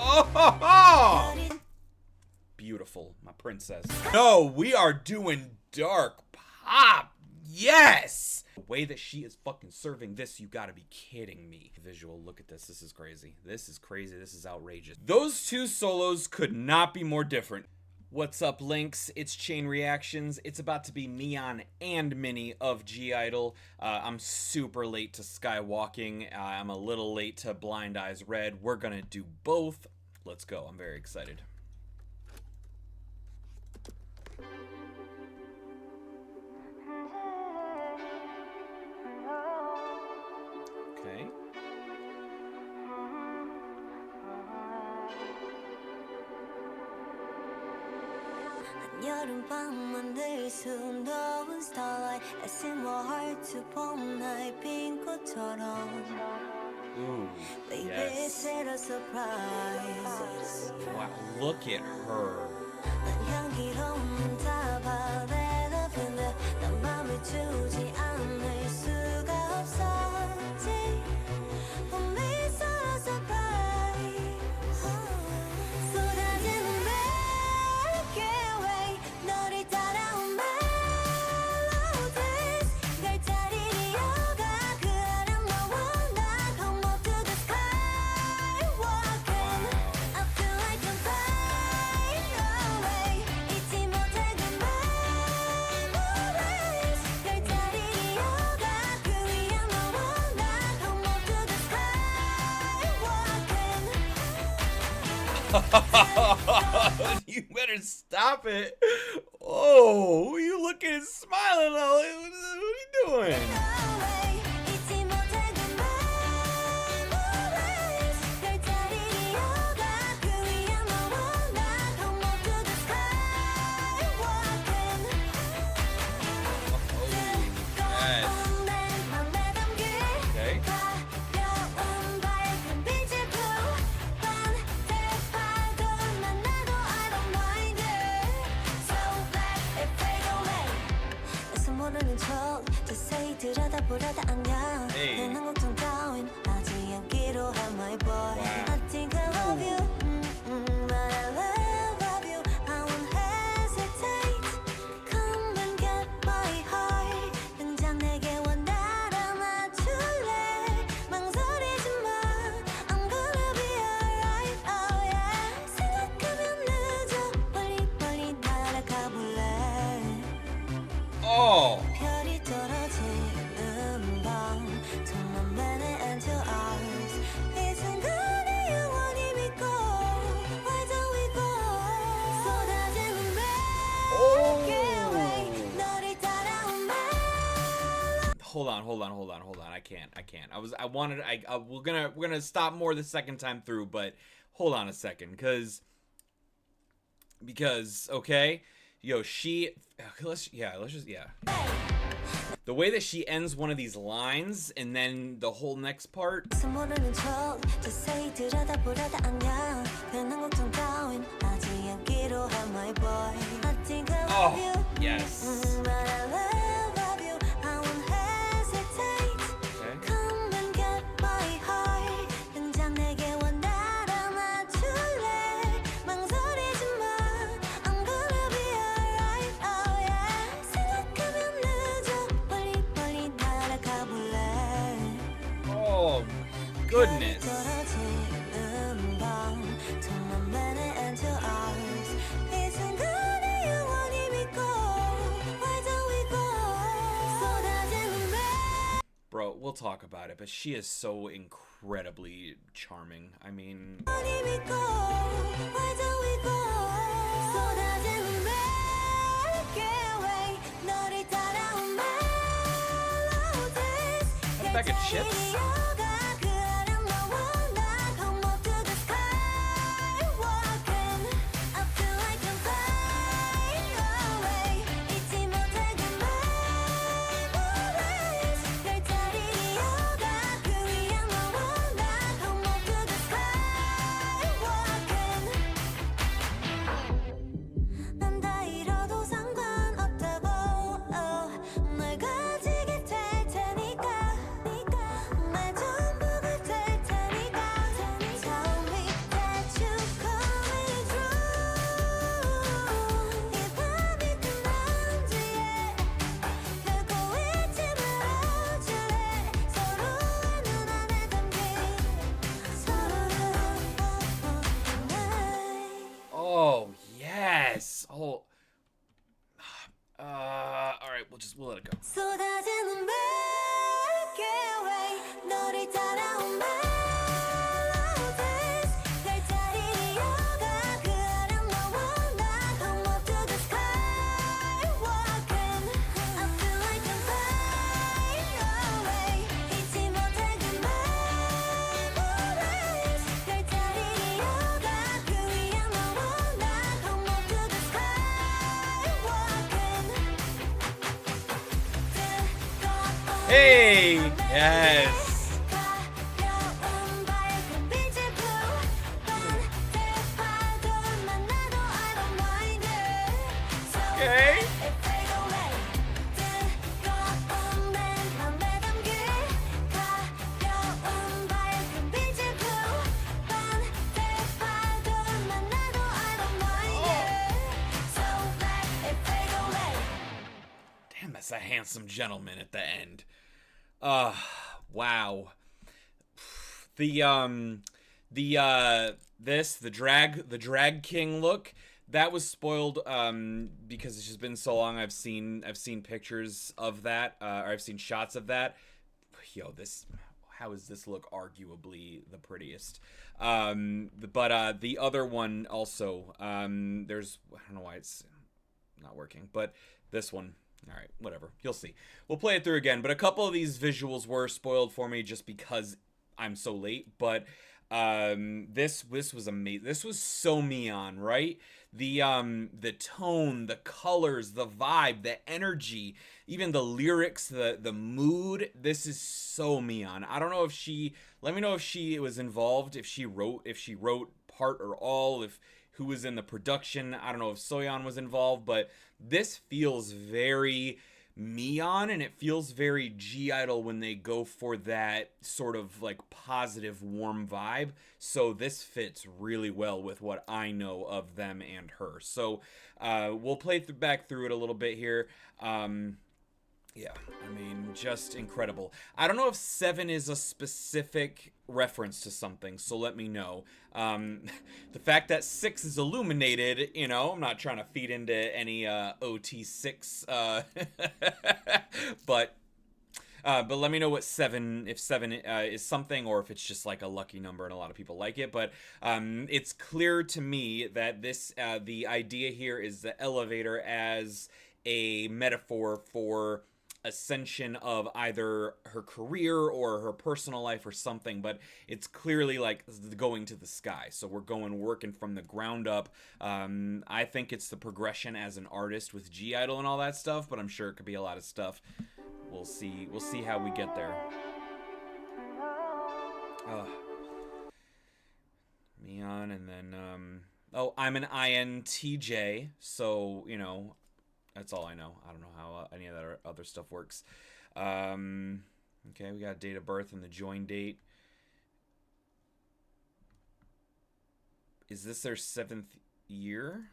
Oh! Beautiful, my princess. No, we are doing dark pop. Yes! The way that she is fucking serving this, you gotta be kidding me. Visual, look at this. This is crazy. This is crazy. This is outrageous. Those two solos could not be more different. What's up, Lynx? It's Chain Reactions. It's about to be Miyeon and Minnie of GIDLE. I'm super late to Skywalking. I'm a little late to Blind Eyes Red. We're gonna do both. Let's go. I'm very excited. Okay. 여름밤만 늘 순더운 starlight 애쓴 heart to 봄 나의 빈 꽃처럼 Baby set a surprise Wow, look at her. 난 향기로운 다발에다 근데 난 맘을 주지 않을 수가 없었지 봄이 so surprise 쏟아지는 Milky Way 너를 따라온 melodies 별자리를 이어가 그 아름 너와 나 come up to the sky walking I feel like I'm flying away 잊지 못할 그 memories 별자리를 이어가 그 위에 너와 나 come up to the sky walking You better stop it. Oh, you looking and smiling. What are you doing? 잊지 못할 그 memories 별자리를 이어가 그 위에 너와 나 come up to the sky walking 뜨거운 내 맘에 담긴 Okay. 가벼운 밝은 빛을 반대파도 만나도 I don't mind it So let it fade away 내서 모르는 척 자세히 들여다보려다 안녕 Hey. 괜한 걱정 따윈 하지 않기로 한 my boy I think I love you but I love you I won't hesitate Come and get my heart 당장 내게 원하라 맞출래 망설이지 마 I'm gonna be alright oh yeah 생각하면 늦어 멀리 멀리 날아가 볼래 Oh. 별이 떨어지는 밤 정말 many angel hours 이 순간을 영원히 믿고 Why don't we go 쏟아지는 Milky Way 너를 따라온 Hold on. I can't. We're gonna stop more the second time through, but hold on a second, because okay, yo, let's just. The way that she ends one of these lines and then the whole next part. 모르는 척 자세히 들여다보려다 안녕 괜한 걱정 따윈 하지 않기로 한 my boy I think I love Oh, you yes. but I love you I won't hesitate Okay. Come and get my heart 당장 내게 원하라 맞출래 망설이지 마 I'm gonna be alright oh yeah 생각하면 늦어 멀리 멀리 날아가 볼래 Oh, goodness. 떨어지는 밤 정말 many angel hours 이 순간을 영원히 믿고 Why don't we go 쏟아지는 Bro, we'll talk about it, but she is so incredibly charming. I mean, 영원히 믿고 Why don't we go 쏟아지는 Milky Way 너를 따라온 melodies a bag of chips? 난 다 잃어도 상관없다고 날 가지게 될 테니까 날 줘 Oh, yes. Oh. All right, we'll let it go. 쏟아지는 Milky Way 너를 따라온 melodies 별자리 이어가 그 아름 너와 나 Come up to the sky walking I feel like I'm flying away 잊지 못할 그 memories 별자리 이어가 그 위에 너와 나 Come up to the sky walking Hey, yes. Okay. Damn, that's a handsome gentleman at the end. Wow. The drag king look, that was spoiled because it's just been so long. I've seen pictures of that, or I've seen shots of that. Yo, how is this look arguably the prettiest? But the other one also, there's, I don't know why it's not working, but this one. All right, whatever. You'll see. We'll play it through again. But a couple of these visuals were spoiled for me just because I'm so late. But this was amazing. This was so Miyeon, right? The tone, the colors, the vibe, the energy, even the lyrics, the mood. This is so Miyeon. I don't know if she. Let me know if she was involved. If she wrote part or all. Who was in the production. I don't know if Soyeon was involved, but this feels very Miyeon, and it feels very GIDLE when they go for that sort of like positive, warm vibe. So this fits really well with what I know of them and her. So we'll play back through it a little bit here. Yeah, I mean, just incredible. I don't know if 7 is a specific reference to something, so let me know. The fact that 6 is illuminated, you know, I'm not trying to feed into any OT6, but let me know what 7, if 7 is something, or if it's just like a lucky number and a lot of people like it. But it's clear to me that this, the idea here is the elevator as a metaphor for ascension of either her career or her personal life or something, but it's clearly like going to the sky. So we're working from the ground up. I think it's the progression as an artist with GIDLE and all that stuff, but I'm sure it could be a lot of stuff. We'll see how we get there. Miyeon, and then I'm an INTJ, so you know, that's all I know. I don't know how any of that other stuff works. Okay, we got date of birth and the join date. Is this their 7th year?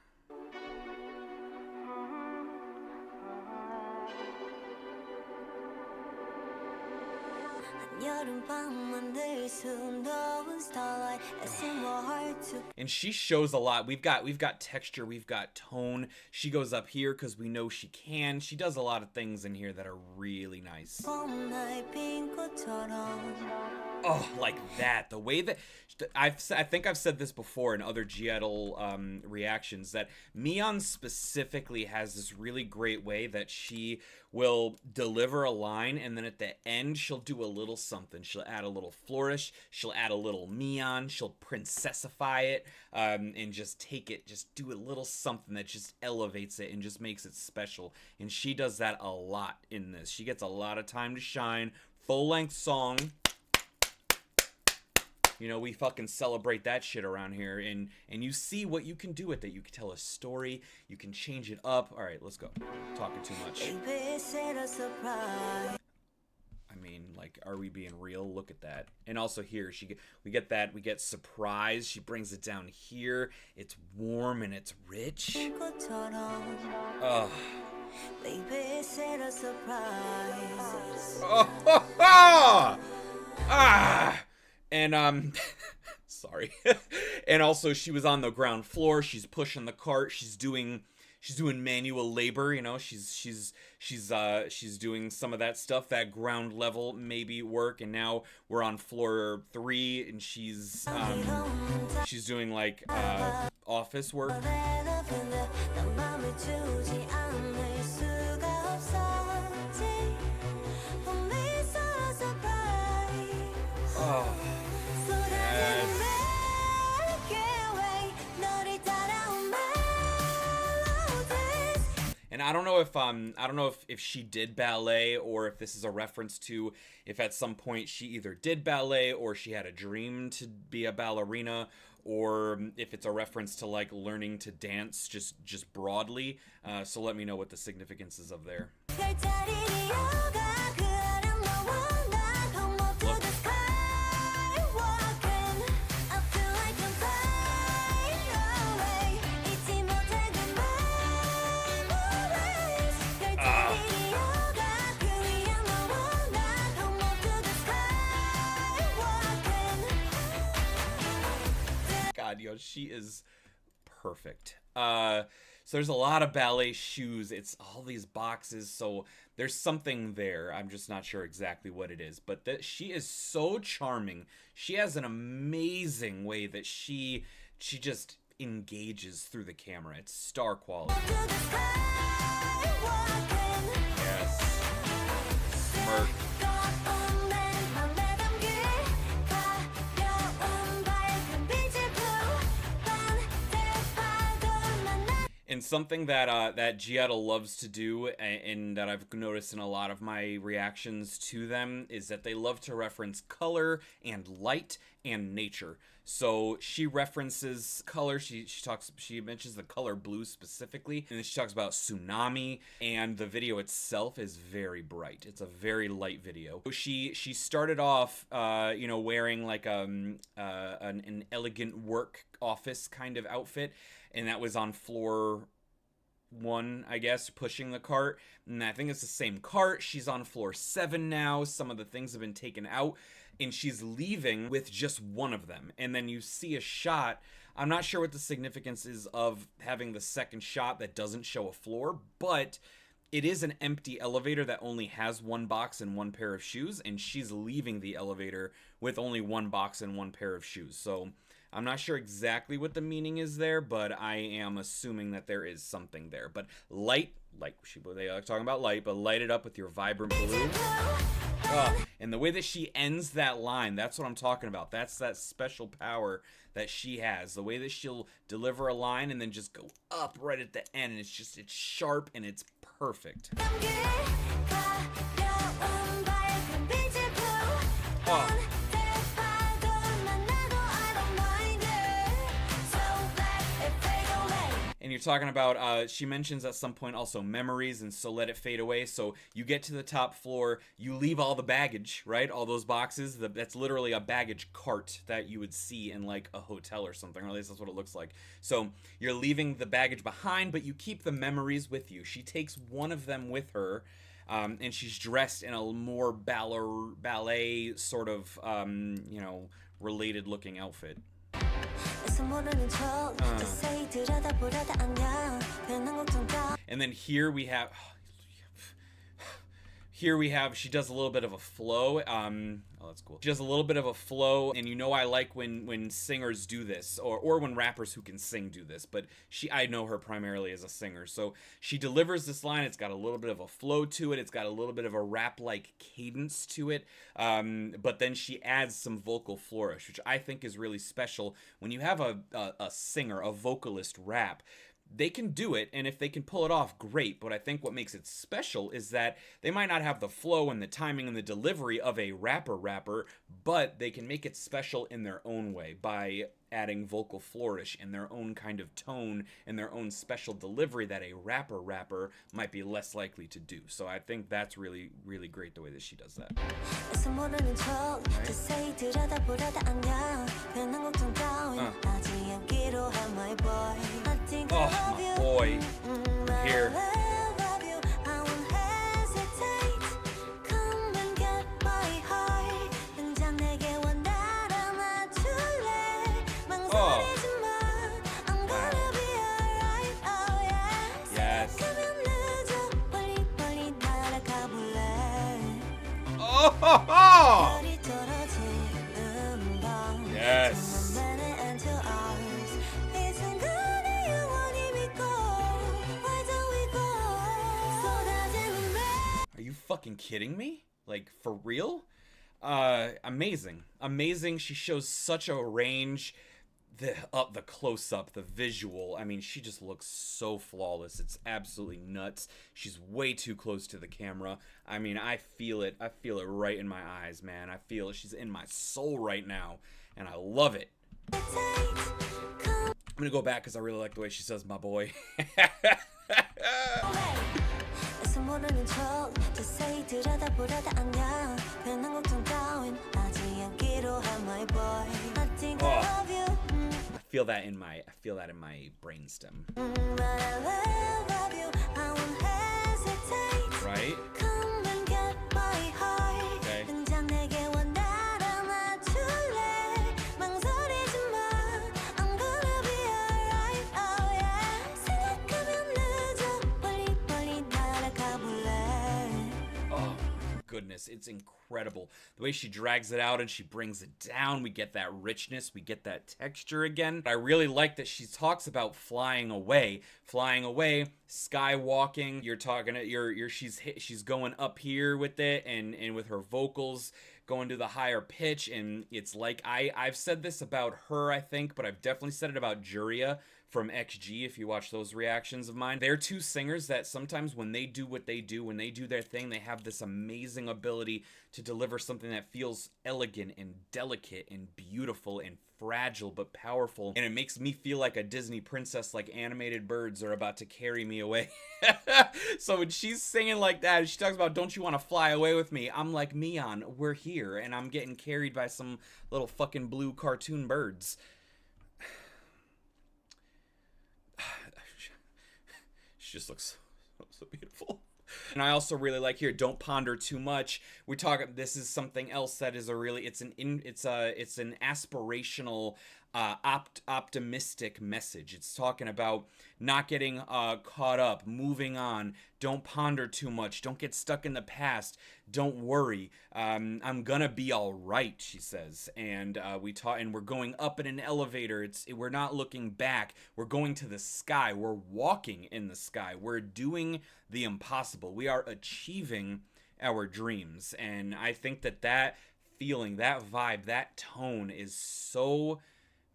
And she shows a lot. We've got texture, we've got tone. She goes up here because we know she can. She does a lot of things in here that are really nice. Oh, like that. The way that I think I've said this before in other GIDLE reactions, that Miyeon specifically has this really great way that she will deliver a line, and then at the end she'll do a little something. She'll add a little flourish, she'll add a little Miyeon, she'll princessify it, and just take it, just do a little something that just elevates it and just makes it special. And she does that a lot in this. She gets a lot of time to shine. Full-length song. You know, we fucking celebrate that shit around here, and you see what you can do with it. You can tell a story, you can change it up. All right, let's go. I'm talking too much. I mean, like, are we being real? Look at that. And also here, we get surprise. She brings it down here. It's warm and it's rich. Ugh. Oh, ah. And sorry. And also she was on the ground floor. She's pushing the cart. She's doing manual labor, you know. She's doing some of that stuff, that ground level maybe work. And now we're on floor 3, and she's doing like office work. Oh. Yes. And I don't know if she did ballet, or if this is a reference to if at some point she either did ballet or she had a dream to be a ballerina, or if it's a reference to like learning to dance just broadly. So let me know what the significance is of there. God, yo, she is perfect. So there's a lot of ballet shoes. It's all these boxes, so there's something there. I'm just not sure exactly what it is, but she is so charming. She has an amazing way that she just engages through the camera. It's star quality. Yes. Smirk. And something that GIDLE loves to do, and that I've noticed in a lot of my reactions to them, is that they love to reference color and light and nature. So she references color. She mentions the color blue specifically, and then she talks about tsunami. And the video itself is very bright. It's a very light video. She started off, wearing like an elegant work office kind of outfit. And that was on floor 1, I guess, pushing the cart. And I think it's the same cart. She's on floor 7 now. Some of the things have been taken out. And she's leaving with just one of them. And then you see a shot. I'm not sure what the significance is of having the second shot that doesn't show a floor. But it is an empty elevator that only has one box and one pair of shoes. And she's leaving the elevator with only one box and one pair of shoes. So I'm not sure exactly what the meaning is there, but I am assuming that there is something there. But light, like they are talking about light, but light it up with your vibrant blue. And the way that she ends that line, that's what I'm talking about. That's that special power that she has. The way that she'll deliver a line and then just go up right at the end. And it's sharp and it's perfect. Oh. And you're talking about, she mentions at some point also memories, and so let it fade away. So you get to the top floor, you leave all the baggage, right? All those boxes. That's literally a baggage cart that you would see in like a hotel or something, or at least that's what it looks like. So you're leaving the baggage behind, but you keep the memories with you. She takes one of them with her, and she's dressed in a more ballet sort of, related looking outfit. And then here we have she does a little bit of a flow. Oh, that's cool. She does a little bit of a flow, and I like when singers do this, or when rappers who can sing do this, but I know her primarily as a singer. So she delivers this line, it's got a little bit of a flow to it, it's got a little bit of a rap-like cadence to it, but then she adds some vocal flourish, which I think is really special. When you have a singer, a vocalist rap, they can do it, and if they can pull it off, great. But I think what makes it special is that they might not have the flow and the timing and the delivery of a rapper, but they can make it special in their own way by adding vocal flourish and their own kind of tone and their own special delivery that a rapper might be less likely to do. So I think that's really, really great the way that she does that. Oh, my boy. Here. Yes. Oh. Yes. Are you fucking kidding me? Like, for real? Amazing. Amazing. She shows such a range. The close-up, the visual. I mean, she just looks so flawless. It's absolutely nuts. She's way too close to the camera. I mean, I feel it. I feel it right in my eyes, man. I feel it. She's in my soul right now, and I love it. I'm gonna go back because I really like the way she says "my boy." I feel that in my brainstem. Right? Okay. Goodness, it's incredible. The way she drags it out and she brings it down, we get that richness, we get that texture again. I really like that she talks about flying away, skywalking. You're talking, she's going up here with it, and with her vocals going to the higher pitch, and it's like I've said this about her, I think, but I've definitely said it about Juria from XG, if you watch those reactions of mine. They're two singers that sometimes when they do what they do, when they do their thing, they have this amazing ability to deliver something that feels elegant and delicate and beautiful and fragile but powerful, and it makes me feel like a Disney princess, like animated birds are about to carry me away. So when she's singing like that, and she talks about "don't you want to fly away with me," I'm like, Miyeon, we're here, and I'm getting carried by some little fucking blue cartoon birds. She just looks so beautiful. And I also really like here, don't ponder too much. We're talking, this is something else that is a really, it's an aspirational, optimistic message. It's talking about not getting caught up, moving on, don't ponder too much, don't get stuck in the past, don't worry, I'm gonna be all right, she says. And we're going up in an elevator. We're not looking back, we're going to the sky, we're walking in the sky, we're doing the impossible, we are achieving our dreams. And I think that feeling, that vibe, that tone is so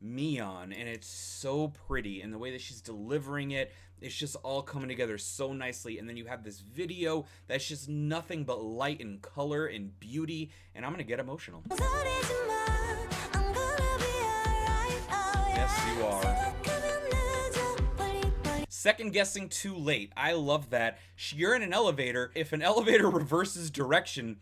Miyeon, and it's so pretty, and the way that she's delivering it, it's just all coming together so nicely. And then you have this video that's just nothing but light and color and beauty, and I'm gonna get emotional. Yes, you are. Second guessing too late. I love that. You're in an elevator. If an elevator reverses direction,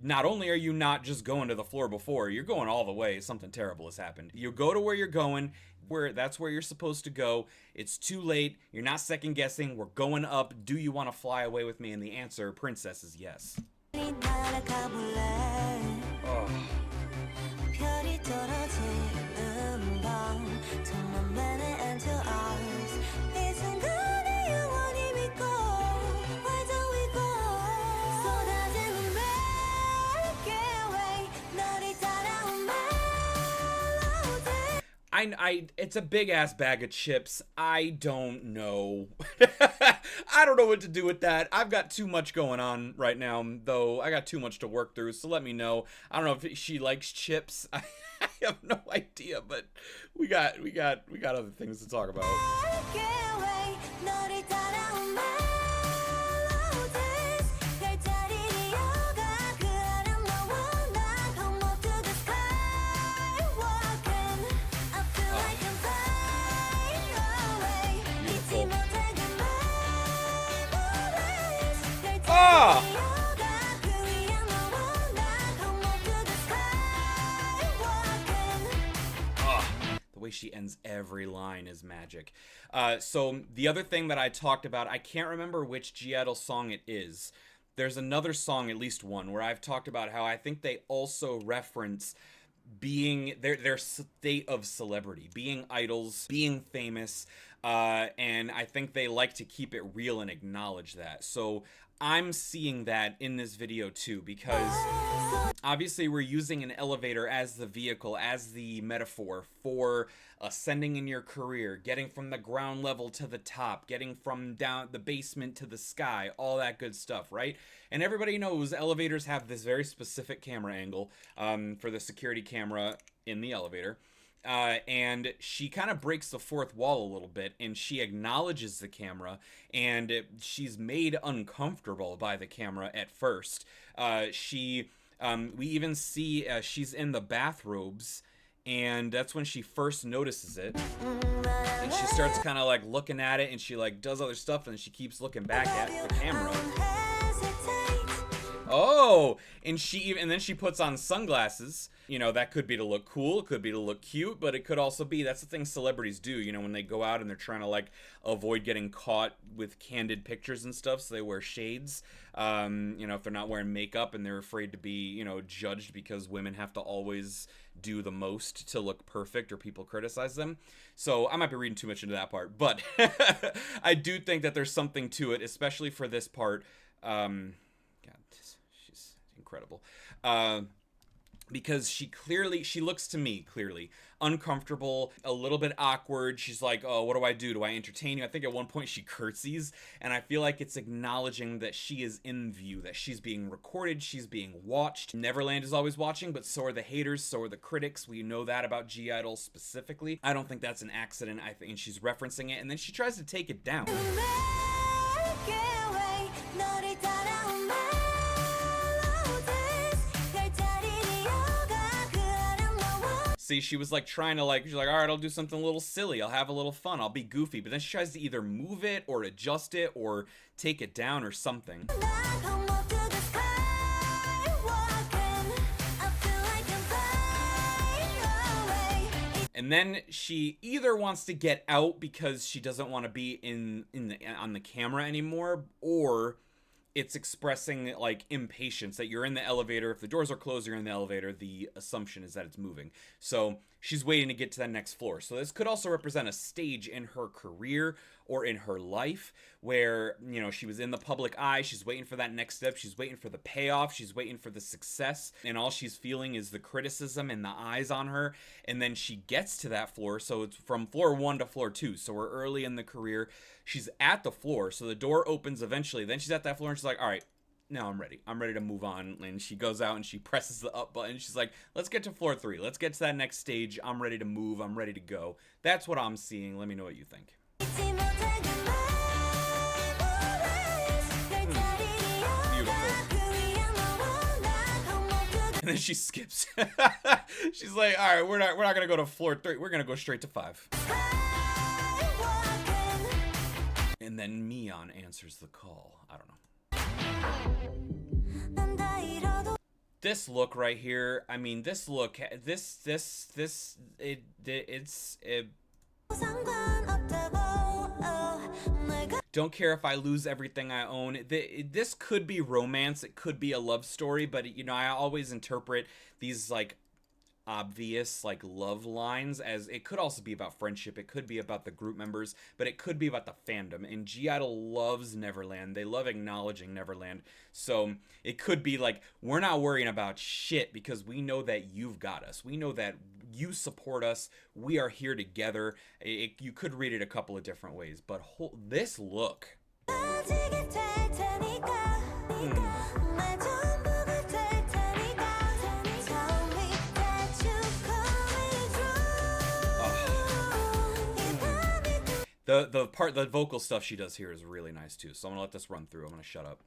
not only are you not just going to the floor before, you're going all the way. Something terrible has happened. You go to where you're going, that's where you're supposed to go. It's too late. You're not second guessing. We're going up. Do you want to fly away with me? And the answer, princess, is yes. Oh. It's a big ass bag of chips. I don't know. I don't know what to do with that. I've got too much going on right now, though. I got too much to work through, so let me know. I don't know if she likes chips. I have no idea, but we got other things to talk about. The way she ends every line is magic. So the other thing that I talked about, I can't remember which GIDLE song it is. There's another song, at least one, where I've talked about how I think they also reference being their state of celebrity, being idols, being famous, and I think they like to keep it real and acknowledge that. So I'm seeing that in this video too, because obviously we're using an elevator as the vehicle, as the metaphor for ascending in your career, getting from the ground level to the top, getting from down the basement to the sky, all that good stuff, right? And everybody knows elevators have this very specific camera angle for the security camera in the elevator. And she kind of breaks the fourth wall a little bit, and she acknowledges the camera, and she's made uncomfortable by the camera at first. We even see she's in the bathrobes, and that's when she first notices it, and she starts kind of like looking at it, and she like does other stuff, and she keeps looking back at the camera. Oh, and then she puts on sunglasses. You know, that could be to look cool, it could be to look cute, but it could also be, that's the thing celebrities do, you know, when they go out and they're trying to like avoid getting caught with candid pictures and stuff, so they wear shades. You know, if they're not wearing makeup and they're afraid to be, you know, judged because women have to always do the most to look perfect or people criticize them. So I might be reading too much into that part, but I do think that there's something to it, especially for this part. God, she's incredible. Because she looks to me clearly uncomfortable, a little bit awkward. She's like, oh, what do I do? Do I entertain you? I think at one point she curtsies, and I feel like it's acknowledging that she is in view, that she's being recorded, she's being watched. Neverland is always watching, but so are the haters, so are the critics. We know that about GIDLE specifically. I don't think that's an accident. I think she's referencing it, and then she tries to take it down. See, she was like trying to she's like, all right, I'll do something a little silly. I'll have a little fun. I'll be goofy. But then she tries to either move it or adjust it or take it down or something. And then she either wants to get out because she doesn't want to be on the camera anymore, or it's expressing like impatience that you're in the elevator. If the doors are closed, you're in the elevator. The assumption is that it's moving. So she's waiting to get to that next floor. So this could also represent a stage in her career or in her life where, you know, she was in the public eye. She's waiting for that next step. She's waiting for the payoff. She's waiting for the success. And all she's feeling is the criticism and the eyes on her. And then she gets to that floor. So it's from floor 1 to floor 2. So we're early in the career. She's at the floor. So the door opens eventually. Then she's at that floor and she's like, all right, now I'm ready. I'm ready to move on. And she goes out and she presses the up button. She's like, let's get to floor 3. Let's get to that next stage. I'm ready to move. I'm ready to go. That's what I'm seeing. Let me know what you think. And then she skips. She's like, all right, we're not gonna go to floor 3. We're gonna go straight to 5. And then Miyeon answers the call. I don't know. This look right here. I mean, this look. Don't care if I lose everything I own. This could be romance. It could be a love story. But, you know, I always interpret these, like, obvious, like, love lines as it could also be about friendship. It could be about the group members. But it could be about the fandom. And GIDLE loves Neverland. They love acknowledging Neverland. So it could be like, we're not worrying about shit because we know that you've got us. We know that you support us. We are here together. You could read it a couple of different ways, but this look. The vocal stuff she does here is really nice too. So I'm gonna let this run through. I'm gonna shut up.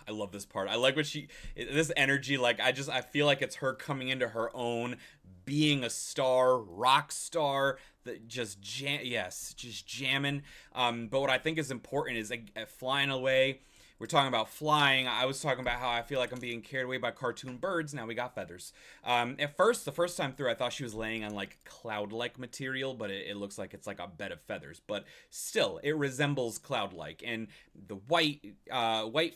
I love this part. I like what this energy, like I feel like it's her coming into her own, being a star, rock star, that just jamming. But what I think is important is flying away. We're talking about flying. I was talking about how I feel like I'm being carried away by cartoon birds. Now we got feathers. At first, the first time through, I thought she was laying on like cloud-like material, but it looks like it's like a bed of feathers. But still, it resembles cloud-like. And the white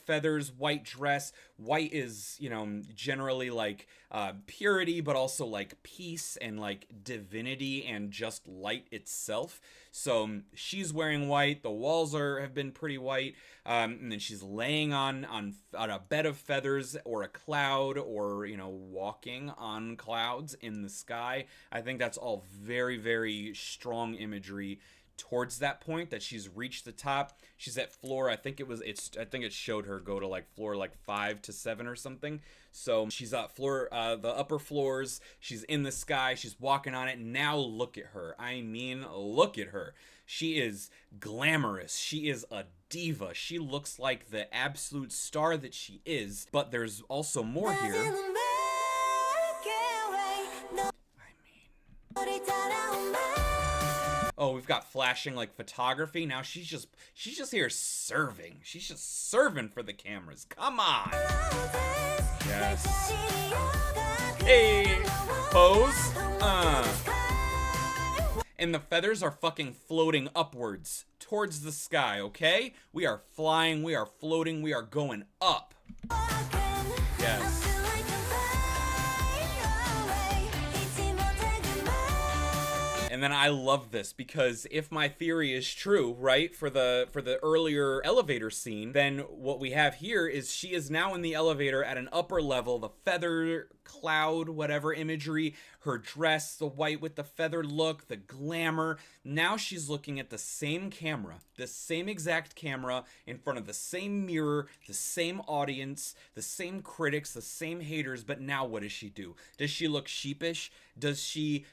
feathers, white dress. White is, you know, generally like purity, but also like peace and like divinity and just light itself. So she's wearing white. The walls have been pretty white. And then she's laying on a bed of feathers or a cloud, or, you know, walking on clouds in the sky. I think that's all very, very strong imagery towards that point that she's reached the top. She's at floor, I think it showed her go to like floor like 5 to 7 or something. So she's at floor, the upper floors. She's in the sky. She's walking on it. Now look at her. I mean, look at her. She is glamorous. She is a diva. She looks like the absolute star that she is. But there's also more here. Oh, we've got flashing like photography. Now she's just here serving. She's just serving for the cameras. Come on. Yes. Hey, pose. And the feathers are fucking floating upwards towards the sky, okay? We are flying, we are floating, we are going up. Yes. And then I love this because if my theory is true, right, for the earlier elevator scene, then what we have here is she is now in the elevator at an upper level. The feather, cloud, whatever imagery, her dress, the white with the feather look, the glamour. Now she's looking at the same camera, the same exact camera in front of the same mirror, the same audience, the same critics, the same haters. But now what does she do? Does she look sheepish? Does she,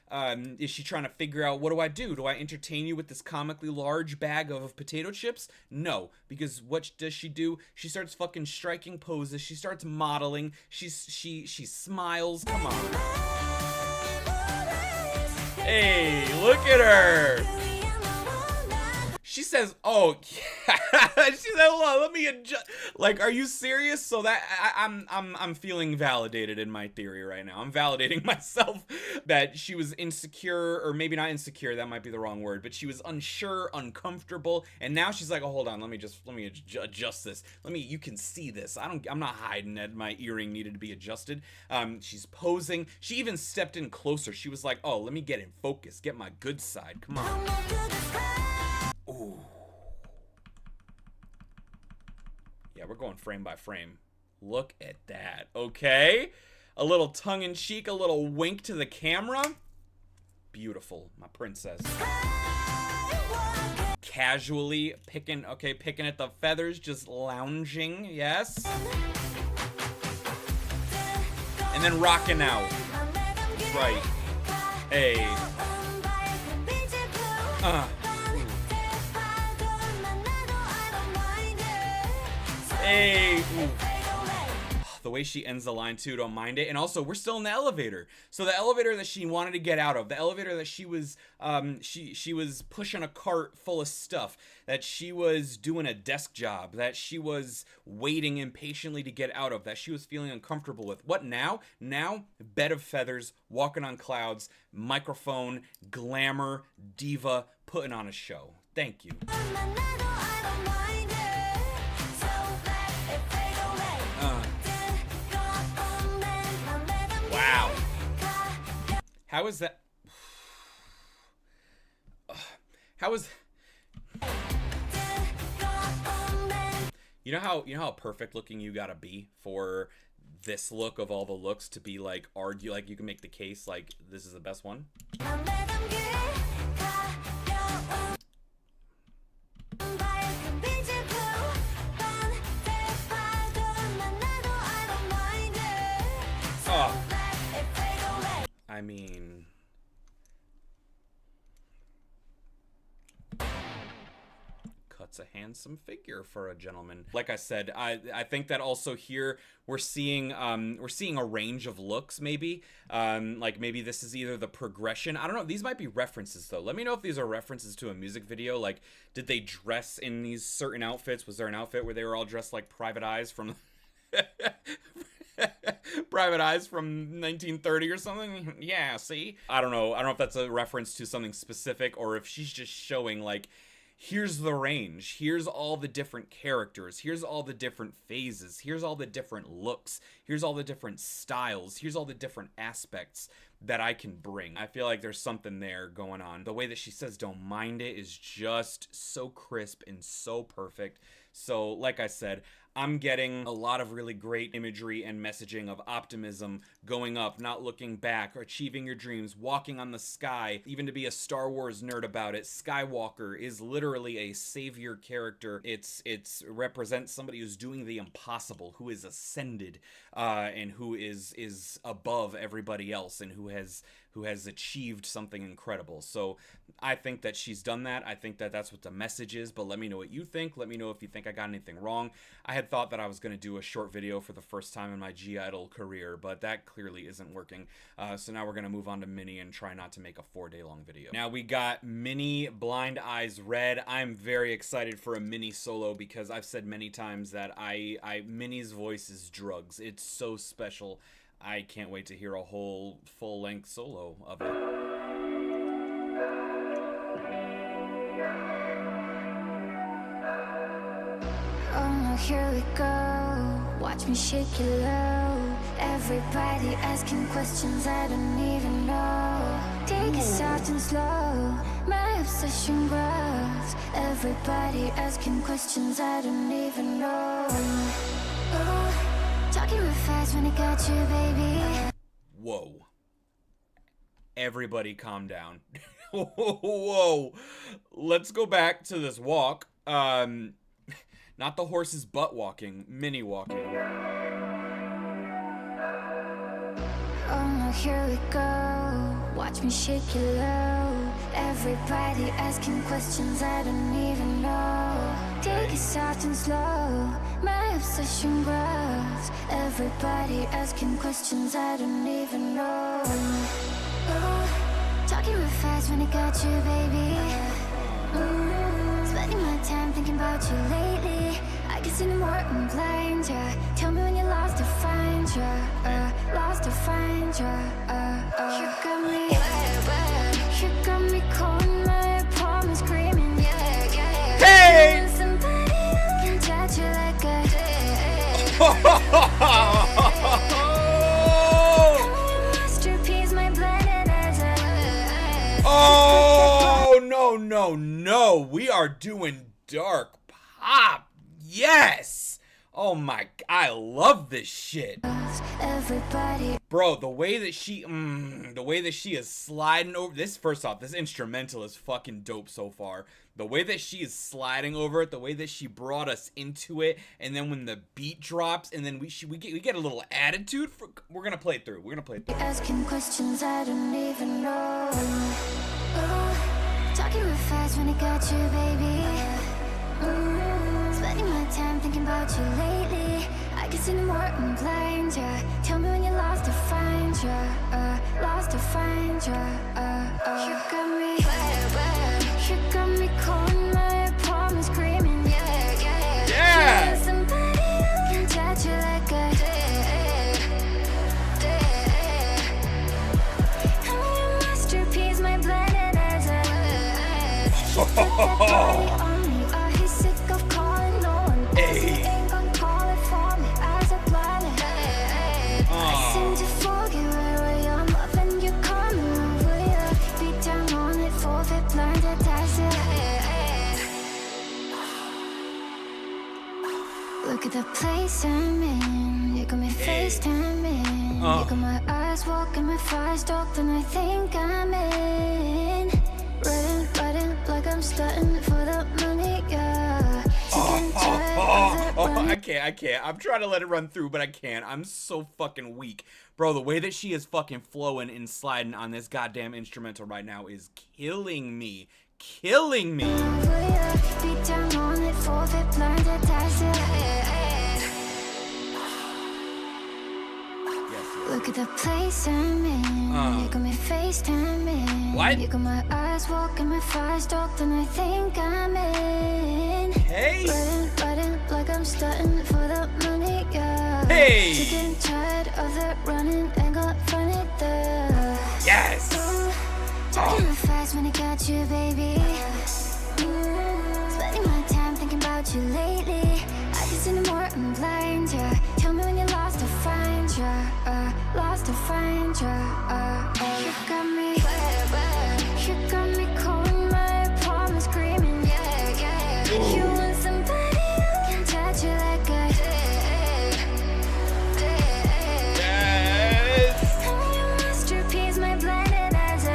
is she trying to figure out, what do I do? Do I entertain you with this comically large bag of potato chips? No, because what does she do? She starts fucking striking poses. She starts modeling. She smiles. Come on. Hey, look at her. She says, oh, yeah. She said, hold on, let me adjust. Like, are you serious? So that I'm feeling validated in my theory right now. I'm validating myself that she was insecure, or maybe not insecure, that might be the wrong word, but she was unsure, uncomfortable, and now she's like, oh, hold on, let me adjust this. You can see this. I'm not hiding that my earring needed to be adjusted. She's posing. She even stepped in closer. She was like, oh, let me get in focus, get my good side. Come on. Ooh. Yeah, we're going frame by frame. Look at that. Okay. A little tongue-in-cheek, a little wink to the camera. Beautiful, my princess. Casually picking at the feathers, just lounging, yes. And then rocking out. That's right. Hey. Hey. Ooh. The way she ends the line too, don't mind it. And also, we're still in the elevator. So the elevator that she wanted to get out of, the elevator that she was she was pushing a cart full of stuff, that she was doing a desk job, that she was waiting impatiently to get out of, that she was feeling uncomfortable with. What now? Now, bed of feathers, walking on clouds, microphone, glamour, diva, putting on a show. Thank you. Wow. How is that? How is... You know how perfect looking you gotta be for this look of all the looks to be like argue, like you can make the case like this is the best one? I mean, cuts a handsome figure for a gentleman. Like I said, I think that also here we're seeing a range of looks, maybe. Like maybe this is either the progression. I don't know. These might be references though. Let me know if these are references to a music video. Like, did they dress in these certain outfits? Was there an outfit where they were all dressed like Private Eyes from Private Eyes from 1930 or something? Yeah, see? I don't know. I don't know if that's a reference to something specific or if she's just showing like, here's the range, here's all the different characters, here's all the different phases, here's all the different looks, here's all the different styles, here's all the different aspects that I can bring. I feel like there's something there going on. The way that she says don't mind it is just so crisp and so perfect. So like I said, I'm getting a lot of really great imagery and messaging of optimism, going up, not looking back, achieving your dreams, walking on the sky. Even to be a Star Wars nerd about it, Skywalker is literally a savior character. It's represents somebody who's doing the impossible, who is ascended, and who is above everybody else, and who has achieved something incredible. So I think that she's done that. I think that that's what the message is, but let me know what you think. Let me know if you think I got anything wrong. I had thought that I was going to do a short video for the first time in my GIDLE career, but that clearly isn't working. So now we're going to move on to Minnie and try not to make a 4-day long video. Now we got Minnie, Blind Eyes Red. I'm very excited for a Minnie solo because I've said many times that Minnie's voice is drugs. It's so special. I can't wait to hear a whole full-length solo of it. Oh, here we go. Watch me shake it low. Everybody asking questions I don't even know. Take it soft and slow. My obsession grows. Everybody asking questions I don't even know. Oh. Talking real fast when I got you, baby. Whoa. Everybody calm down. Whoa. Let's go back to this walk. Not the horse's butt walking, Minnie walking. Oh no, here we go. Watch me shake it low. Everybody asking questions I don't even know. Take it soft and slow. My obsession grows. Everybody asking questions I don't even know. Oh, talking real fast when I got you, baby. Spending my time thinking about you lately. I can see no more and blind, yeah. Tell me when you're lost to find ya. Lost to find ya. You got me, you got me calling my apartment screaming, yeah. Hey! Somebody else can touch you like a masterpiece, my blended as a. Oh, no. We are doing dark pop. Yes. Oh my, I love this shit. Everybody. Bro, the way that she is sliding over this, first off, this instrumental is fucking dope so far. The way that she is sliding over it, the way that she brought us into it, and then when the beat drops, and then we get a little attitude. We're gonna play it through. Asking questions I don't even know. Talking real fast when I got you, baby. Spending my time thinking about you lately. I can see no more and blind, yeah. Tell me when you're lost to find ya. Lost to find ya. You got me, you got me calling my apartment screaming, yeah. Somebody else can touch you like a. I'm your masterpiece, my blended as a. Look at the place I'm in. You got me FaceTiming. You got my eyes walking, my fire stoked, and I think I'm in. Riding like I'm starting for the money, yeah. I can't. I'm trying to let it run through, but I can't. I'm so fucking weak. Bro, the way that she is fucking flowing and sliding on this goddamn instrumental right now is killing me. Killing me. Look at the place I'm in. You got me FaceTiming. What? You got my eyes walking, my fires dark, then I think I'm in. Hey. Riding like I'm starting for the money, yeah. Hey. Sick and tired of the running, ain't gonna find it there. Yes. Talking real fast when I got you, baby. Spending my time thinking about you lately. I just need more, I'm blind, yeah. Tell me when you're lost to find ya, lost to find ya, You got me, you got me calling my apartment screaming, yeah. You want somebody who can touch you like I Yes. I'm your masterpiece, my blinded eyes,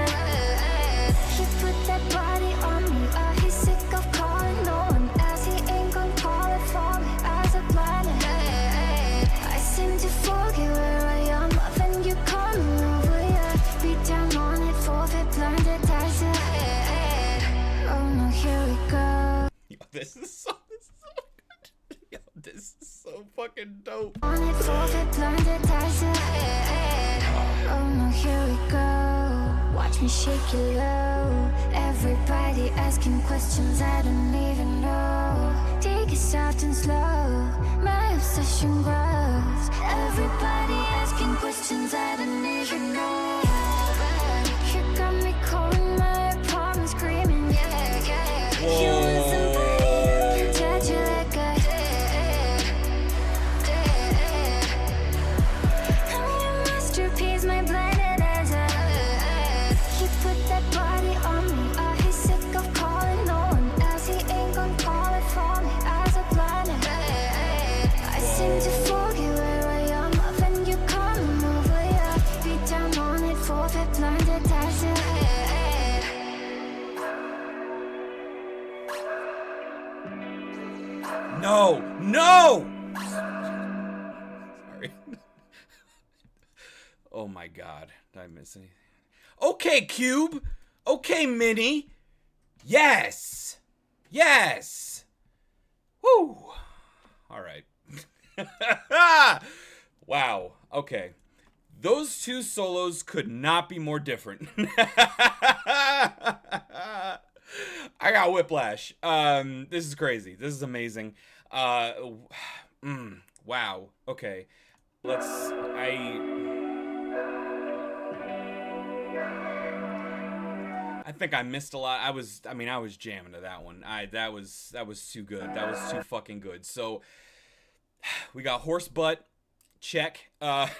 You put that body on me, he's sick of calling no one else. He ain't gonna call it for me as a blinded. I seem to forget where I am when you come over, yeah. Beat down on it, forfeit, blinded eyes, Oh no, here we go. Yo, this is so good. Yo, this is so fucking dope. On it, forfeit, blinded eyes, Oh no, here we go. Watch me shake it low. Everybody asking questions I don't even know. Take it soft and slow. My obsession grows. Everybody asking questions I don't even know. You got me calling my apartment screaming, yeah. You want somebody who can touch you like I I'm your masterpiece, my blinded eyes, You put that body on me, he's sick of calling no one else. He ain't gonna call it for me as a blinded. I seem to forget where I am when you come over, yeah. Beat down on it, forfeit, blinded eyes, No. Sorry. Oh my god. Did I miss anything? Okay, Cube. Okay, Minnie. Yes. Woo. All right. Wow. Okay. Those two solos could not be more different. I got whiplash. This is crazy. This is amazing. Wow. Okay. I think I missed a lot. I was jamming to that one. That was too good. That was too fucking good. So we got horse butt. Check. And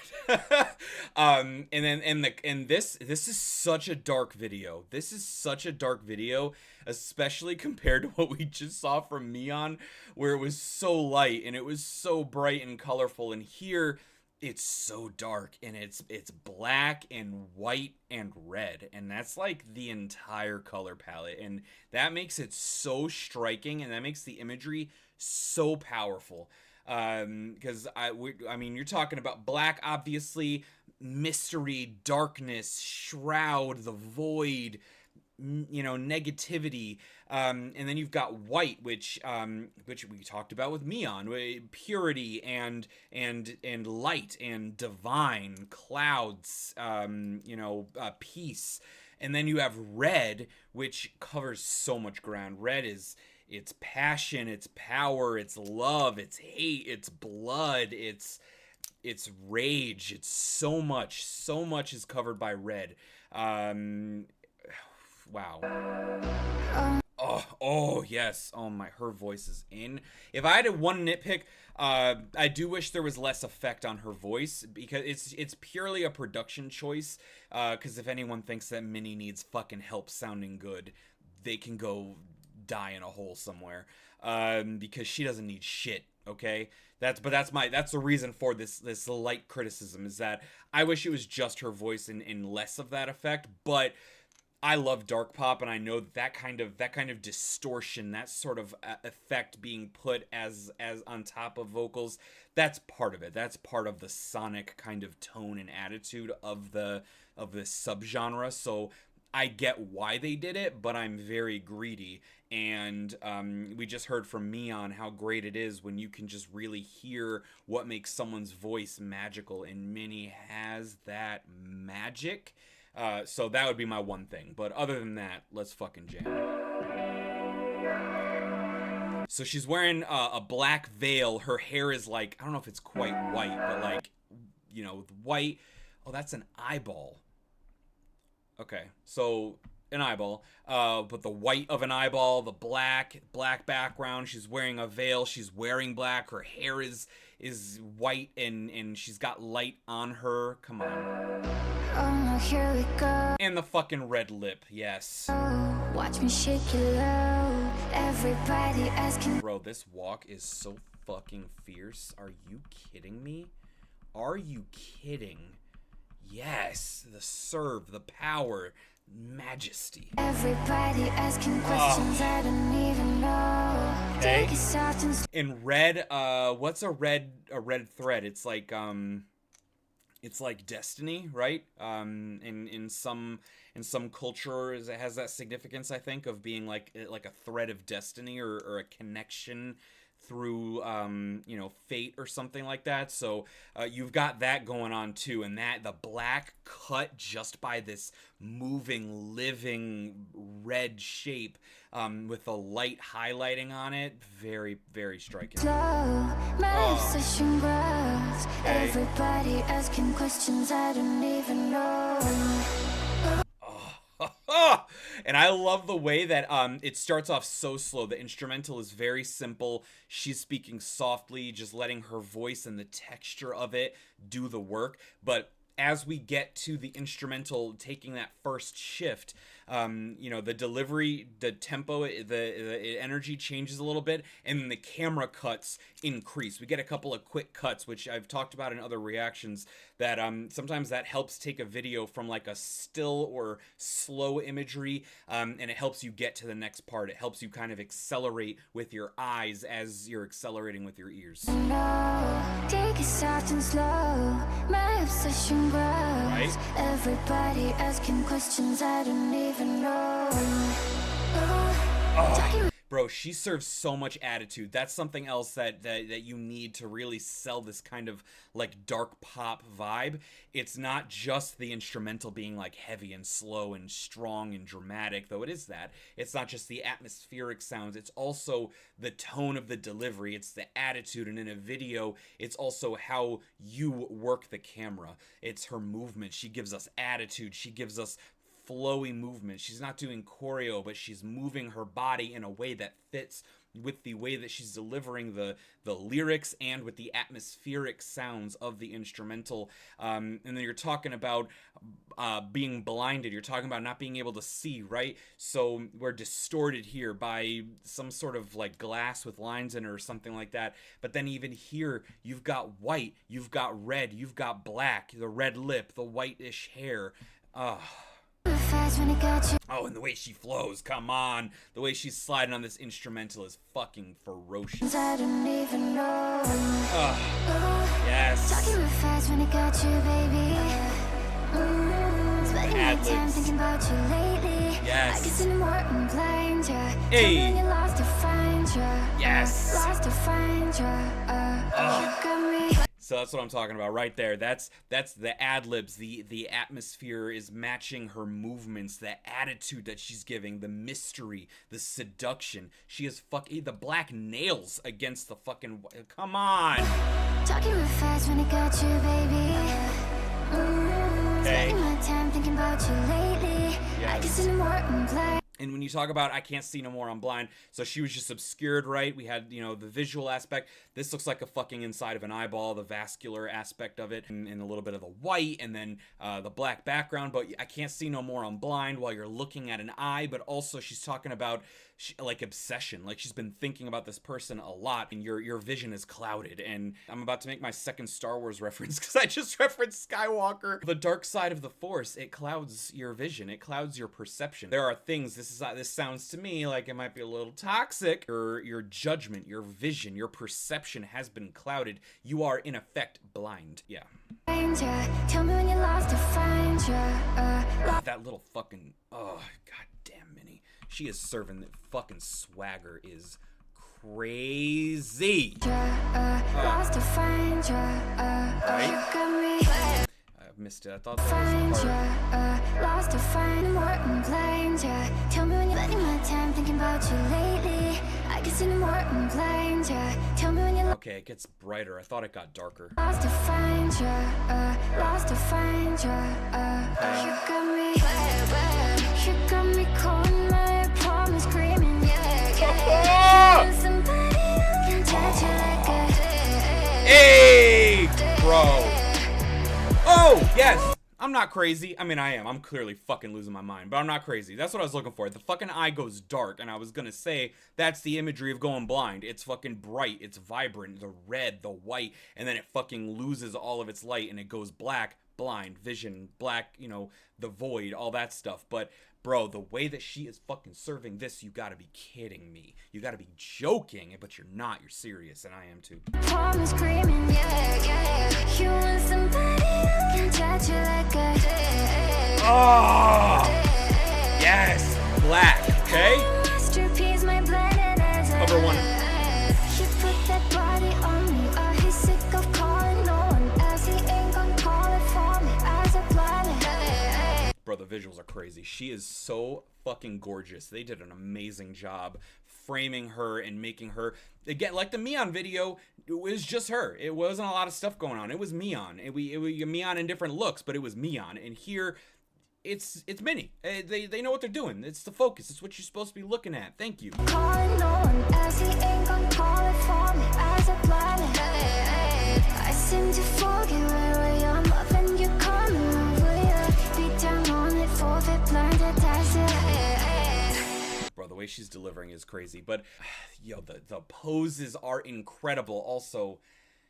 this is such a dark video. This is such a dark video, especially compared to what we just saw from Miyeon, where it was so light and it was so bright and colorful. And here it's so dark and it's black and white and red, and that's like the entire color palette, and that makes it so striking, and that makes the imagery so powerful. Because I mean, you're talking about black, obviously, mystery, darkness, shroud, the void, you know, negativity, and then you've got white, which we talked about with Miyeon, purity and light and divine, clouds, peace, and then you have red, which covers so much ground. Red is, it's passion, it's power, it's love, it's hate, it's blood, it's rage. It's so much is covered by red. Wow. Oh yes. Oh my, her voice is in. If I had one nitpick, I do wish there was less effect on her voice, because it's purely a production choice. Because if anyone thinks that Minnie needs fucking help sounding good, they can go die in a hole somewhere. Because she doesn't need shit. Okay. That's the reason for this light criticism, is that I wish it was just her voice and less of that effect. But I love dark pop, and I know that kind of distortion, that sort of effect being put as on top of vocals, that's part of it. That's part of the sonic kind of tone and attitude of this subgenre. So I get why they did it, but I'm very greedy. And we just heard from Miyeon how great it is when you can just really hear what makes someone's voice magical, and Minnie has that magic. So that would be my one thing. But other than that, let's fucking jam. So she's wearing a black veil. Her hair is like, I don't know if it's quite white, but like, you know, white. Oh, that's an eyeball. Okay, so an eyeball, but the white of an eyeball, the black background. She's wearing a veil. She's wearing black. Her hair is white, and she's got light on her. Come on. Oh no, here we go. And the fucking red lip, yes. Watch me shake it low. Everybody asking. Bro, this walk is so fucking fierce. Are you kidding me? Are you kidding? Yes, the serve, the power, majesty. Everybody asking questions I don't even know. Okay. Take it soft and In red, what's a red thread? It's like destiny, right? In some culture, it has that significance, I think, of being like a thread of destiny or a connection through you know, fate or something like that. So you've got that going on too, and that the black cut just by this moving, living red shape with the light highlighting on it, very, very striking. slow. My obsession grows. Everybody asking questions I don't even know. And I love the way that it starts off so slow. The instrumental is very simple. She's speaking softly, just letting her voice and the texture of it do the work. But as we get to the instrumental taking that first shift, you know, the delivery, the tempo, the energy changes a little bit, and then the camera cuts increase. We get a couple of quick cuts, which I've talked about in other reactions, that sometimes that helps take a video from like a still or slow imagery, and it helps you get to the next part. It helps you kind of accelerate with your eyes as you're accelerating with your ears. No, take it soft and slow. My obsession grows. Right? Everybody asking questions I don't even know. Bro, she serves so much attitude. That's something else that you need to really sell this kind of like dark pop vibe. It's not just the instrumental being like heavy and slow and strong and dramatic, though it is that. It's not just the atmospheric sounds. It's also the tone of the delivery. It's the attitude. And in a video, it's also how you work the camera. It's her movement. She gives us attitude. She gives us flowy movement. She's not doing choreo, but she's moving her body in a way that fits with the way that she's delivering the lyrics and with the atmospheric sounds of the instrumental. And then you're talking about being blinded. You're talking about not being able to see, right? So we're distorted here by some sort of like glass with lines in it or something like that. But then even here, you've got white, you've got red, you've got black, the red lip, the whitish hair. Oh, and the way she flows, come on. The way she's sliding on this instrumental is fucking ferocious. I don't even know. Yes. Talking real fast when I got you, baby. Spending my time thinking about you lately. Yes. I guess anymore I'm blind, yeah. Hey. Telling you lost to find you. Yes. Lost to find you. You got me. So that's what I'm talking about right there. That's the ad-libs. The atmosphere is matching her movements, the attitude that she's giving, the mystery, the seduction. She is the black nails against the fucking... Come on! Talking real fast when I got you, baby. Spending my time thinking about you lately. I guess anymore I'm blind. And when you talk about I can't see no more, I'm blind, so she was just obscured, right? We had, you know, the visual aspect. This looks like a fucking inside of an eyeball, the vascular aspect of it, and a little bit of the white, and then the black background. But I can't see no more, I'm blind, while you're looking at an eye. But also she's talking about like obsession, like she's been thinking about this person a lot, and your vision is clouded. And I'm about to make my second Star Wars reference because I just referenced Skywalker. The dark side of the Force, it clouds your vision, it clouds your perception. There are things, this sounds to me like it might be a little toxic. Your judgment, your vision, your perception has been clouded. You are in effect blind. Yeah. Tell me when you lost to find you. That little fucking, oh god damn Minnie. She is serving the fucking swagger is crazy. Lost to find you. I missed it. I thought that was the part. Lost to find more and blind you. Tell me when you're spending my time thinking about you lately. I can see no more and blind you. Tell me when you Okay, it gets brighter. I thought it got darker. lost to find you. Lost to find you. You got me calling my promise screaming. Yeah. Somebody who can touch you like a Hey, bro. Oh, yes. I'm not crazy. I mean, I am. I'm clearly fucking losing my mind, but I'm not crazy. That's what I was looking for. The fucking eye goes dark, and I was gonna say that's the imagery of going blind. It's fucking bright. It's vibrant. The red, the white, and then it fucking loses all of its light, and it goes black, blind, vision, black, you know, the void, all that stuff. But bro, the way that she is fucking serving this, you gotta be kidding me. You gotta be joking, but you're not. You're serious, and I am too. promise screaming. Yeah. You want somebody who can touch you like a Oh, yes, black, okay? masterpiece, my blended as a Cover one. He put that body on me. He's sick of calling no one else. He ain't gonna call it for me as a planet. Bro, the visuals are crazy. She is so fucking gorgeous. They did an amazing job framing her and making her, again, like the Miyeon video, it was just her. It wasn't a lot of stuff going on. It was Miyeon. It was Miyeon in different looks, but it was Miyeon. And here, it's Minnie. They know what they're doing. It's the focus. It's what you're supposed to be looking at. Thank you. Calling no one else. He ain't gonna call it for me as a planet. I seem to forget where I am. Up and you coming over here. Beat down on it, forfeit, blinded, that's it. Bro, the way she's delivering is crazy. But, yo, the poses are incredible. Also,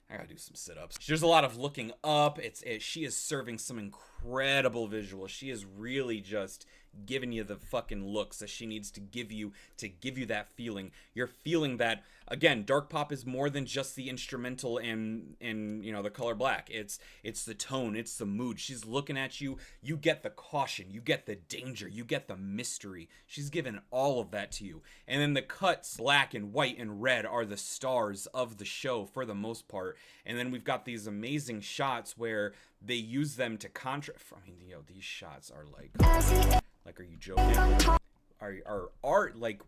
I gotta do some sit-ups. There's a lot of looking up. She is serving some incredible visuals. She is really just giving you the fucking looks that she needs to give you that feeling. You're feeling that, again, dark pop is more than just the instrumental and you know, the color black. It's the tone, it's the mood. She's looking at you. You get the caution, you get the danger, you get the mystery. She's given all of that to you. And then the cuts, black and white and red, are the stars of the show for the most part. And then we've got these amazing shots where they use them to contrast. I mean, yo, these shots are like, are you joking? Are art like?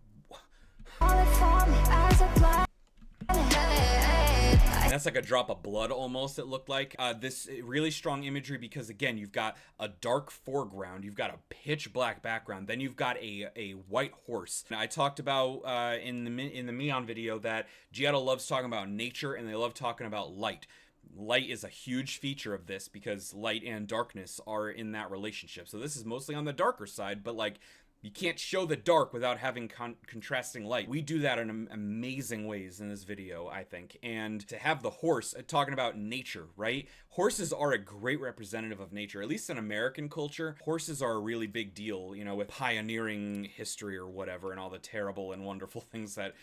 That's like a drop of blood almost, it looked like. This really strong imagery because, again, you've got a dark foreground, you've got a pitch black background, then you've got a white horse. Now, I talked about in the Miyeon video that GIDLE loves talking about nature and they love talking about light. Light is a huge feature of this because light and darkness are in that relationship. So this is mostly on the darker side, but like, you can't show the dark without having contrasting light. We do that in amazing ways in this video, I think. And to have the horse, talking about nature, right? Horses are a great representative of nature, at least in American culture. Horses are a really big deal, you know, with pioneering history or whatever, and all the terrible and wonderful things that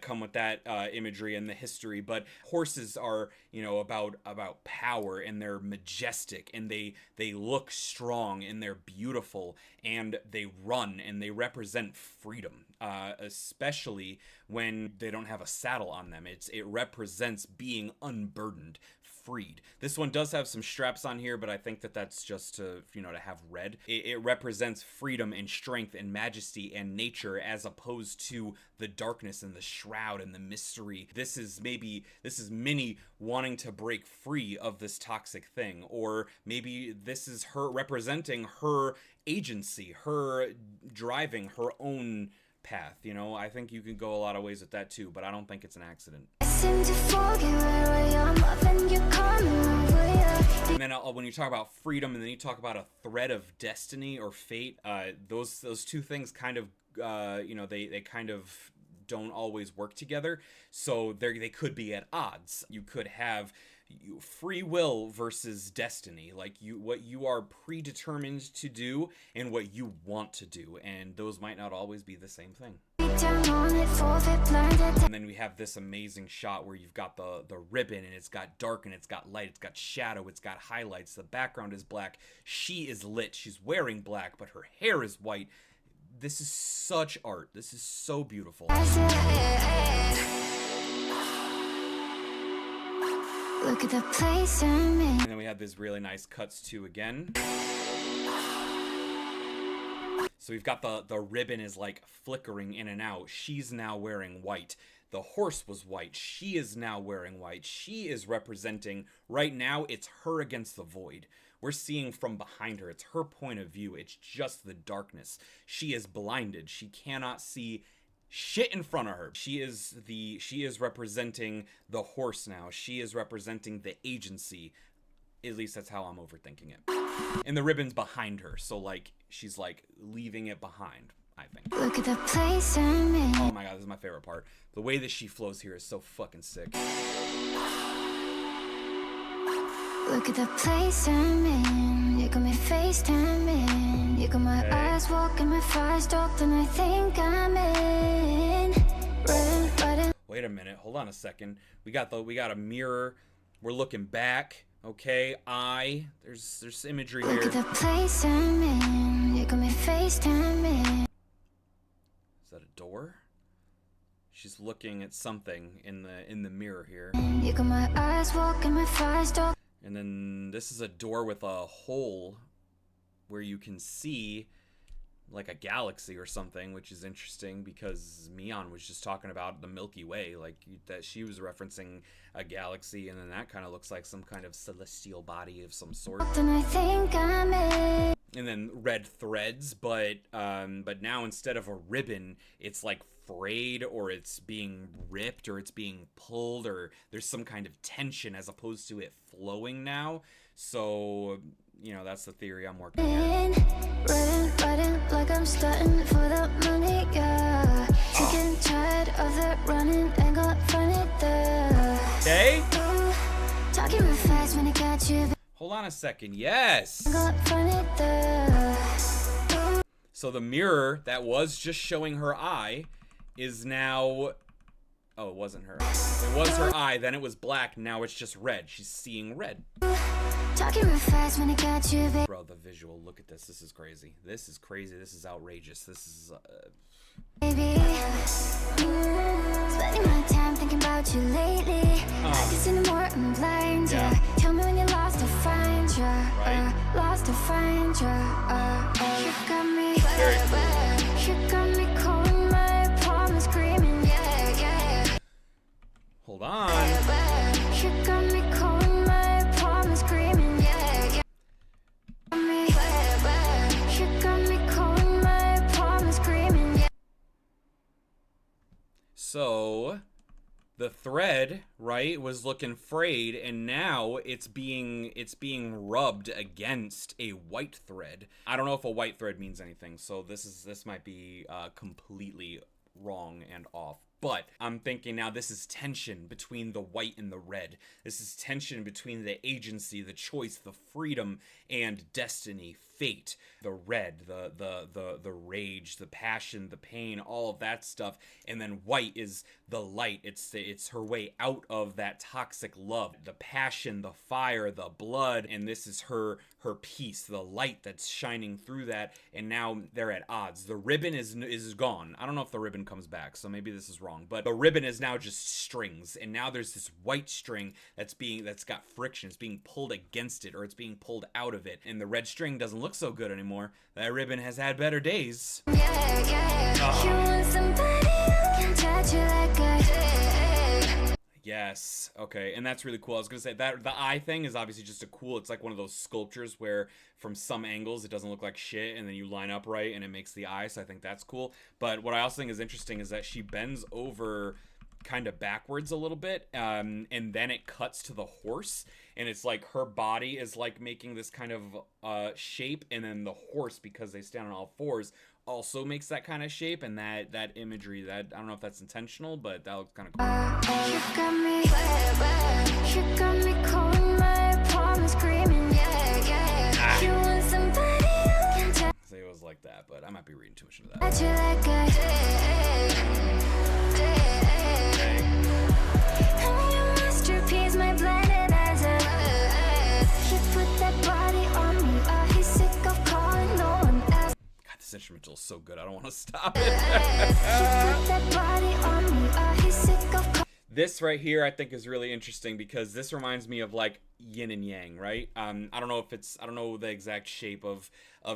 come with that imagery and the history. But horses are, you know, about power, and they're majestic, and they look strong, and they're beautiful, and they run, and they represent freedom, especially when they don't have a saddle on them. It represents being unburdened, freed. This one does have some straps on here, but I think that that's just to, you know, to have red. It represents freedom and strength and majesty and nature, as opposed to the darkness and the shroud and the mystery. This is Minnie wanting to break free of this toxic thing, or maybe this is her representing her agency, her driving her own path. You know, I think you can go a lot of ways with that too, but I don't think it's an accident. And then when you talk about freedom, and then you talk about a thread of destiny or fate, those two things kind of, you know, they kind of don't always work together. So they could be at odds. You could have free will versus destiny, like what you are predetermined to do and what you want to do, and those might not always be the same thing. And then we have this amazing shot where you've got the ribbon, and it's got dark and it's got light, it's got shadow, it's got highlights, the background is black, she is lit, she's wearing black, but her hair is white. This is such art. This is so beautiful. Look at the place I'm in. And then we have these really nice cuts too again. So we've got the ribbon is like flickering in and out. She's now wearing white. The horse was white. She is now wearing white. She is representing, right now, it's her against the void. We're seeing from behind her. It's her point of view. It's just the darkness. She is blinded. She cannot see shit in front of her. She is representing the horse now. She is representing the agency. At least that's how I'm overthinking it. And the ribbon's behind her, so like she's like leaving it behind, I think. Look at the place I'm in. Oh my god, this is my favorite part. The way that she flows here is so fucking sick. Look at the place I'm in. You got me FaceTiming. You got my eyes walking, my fire stalked, and I think I'm in. Wait a minute, hold on a second. We got a mirror. We're looking back. Okay, there's imagery here. Look at the place I'm in. You got me FaceTiming. Is that a door? She's looking at something in the mirror here. You got my eyes walking, my fire stalked. And then this is a door with a hole where you can see like a galaxy or something, which is interesting because Miyeon was just talking about the Milky Way, like that she was referencing a galaxy, and then that kind of looks like some kind of celestial body of some sort. And then red threads, but now instead of a ribbon, it's like frayed, or it's being ripped, or it's being pulled, or there's some kind of tension as opposed to it flowing now. So, you know, that's the theory I'm working on. Running like I'm starting for the money, yeah. Taking tired of the running and got funny there. Okay. Talking real fast when I got you. Hold on a second. Yes. Got funny there. So the mirror that was just showing her eye is now, oh, it wasn't her. It was her eye, then it was black, now it's just red. She's seeing red. Talking real fast when I got you, babe. Bro, the visual, look at this. This is crazy. This is crazy. This is outrageous. This is baby, spending my time thinking about you lately. I can see no more, I'm blind, yeah. Tell me when you're lost to find you, lost to find you. You got me, you got me calling my promise, screaming, yeah. Hold on. You got me calling my promise, screaming, yeah. You got me calling my promise, screaming, yeah. So the thread, right, was looking frayed, and now it's being rubbed against a white thread. I don't know if a white thread means anything, so this might be completely wrong and off. But I'm thinking now this is tension between the white and the red. This is tension between the agency, the choice, the freedom, and destiny, fate, the red, the rage, the passion, the pain, all of that stuff. And then white is the light. It's her way out of that toxic love, the passion, the fire, the blood, and this is her peace, the light that's shining through that. And now they're at odds. The ribbon is gone. I don't know if the ribbon comes back, so maybe this is wrong, but the ribbon is now just strings, and now there's this white string that's got friction. It's being pulled against it, or it's being pulled out of it, and the red string doesn't look so good anymore. That ribbon has had better days. Yes. Okay. And that's really cool. I was gonna say that the eye thing is obviously just it's like one of those sculptures where from some angles it doesn't look like shit, and then you line up right and it makes the eye. So I think that's cool. But what I also think is interesting is that she bends over kind of backwards a little bit, and then it cuts to the horse, and it's like her body is like making this kind of shape, and then the horse, because they stand on all fours, also makes that kind of shape. And that imagery, that I don't know if that's intentional, but that looks kind of cool. Say it was like that, but I might be reading too much into that. This instrumental is so good, I don't want to stop it. This right here I think is really interesting because this reminds me of like yin and yang, right? I don't know the exact shape of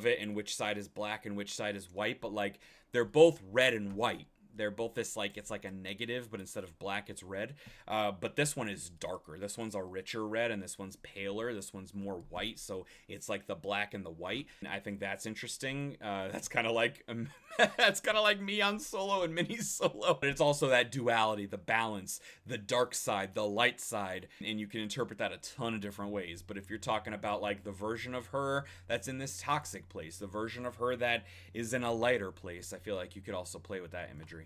it and which side is black and which side is white, but like they're both red and white. They're both this like, it's like a negative, but instead of black, it's red. But this one is darker. This one's a richer red, and this one's paler. This one's more white, so it's like the black and the white. And I think that's interesting. That's kind of like that's kind of like Miyeon's solo and Minnie's solo. But it's also that duality, the balance, the dark side, the light side, and you can interpret that a ton of different ways. But if you're talking about like the version of her that's in this toxic place, the version of her that is in a lighter place, I feel like you could also play with that imagery.